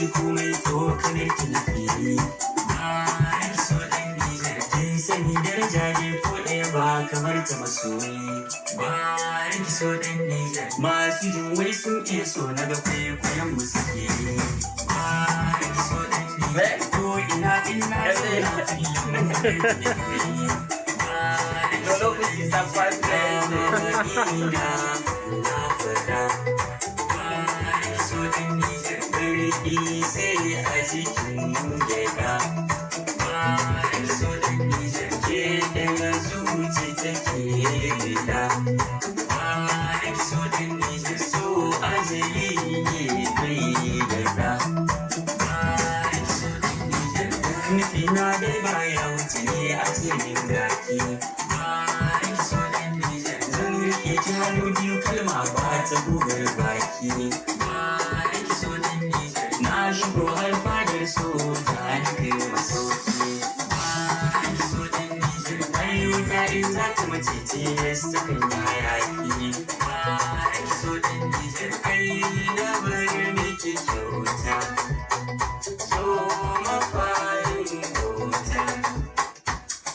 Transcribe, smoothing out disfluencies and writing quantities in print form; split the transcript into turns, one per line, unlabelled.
ji komai tsokanar ki bayan so ɗan Nijar. Kin sani daraja ne ko ɗaya ba kamar ta masoyi bayan so ɗan Nijar. Masu jin wai sun iya so na ga kwaikwayon mu suke bayan so ɗan Nijar. Ko ina ina so na filin
Lokaci ta fasa
ina na fada bayan so ɗan Nijar. Garɗi sai a cikin gyaɗa bayan so ɗan Nijar. Ke ɗaya zuci take gida bayan so ɗan Nijar. So azali ne bai gada bayan so ɗan Nijar. Nufi na dai baya wuce ne a cikin gaki bayan so ɗan Nijar. Zan rike ki hannu biyu kalma ba ta bugar baki bayan so ɗan Nijar. Na shigo har fadar so ta kai masauki bayan so ɗan Nijar. Ayyuka in za ta mace tilas ta kan yayaki bayan so ɗan Nijar. Kai na bari miki kyauta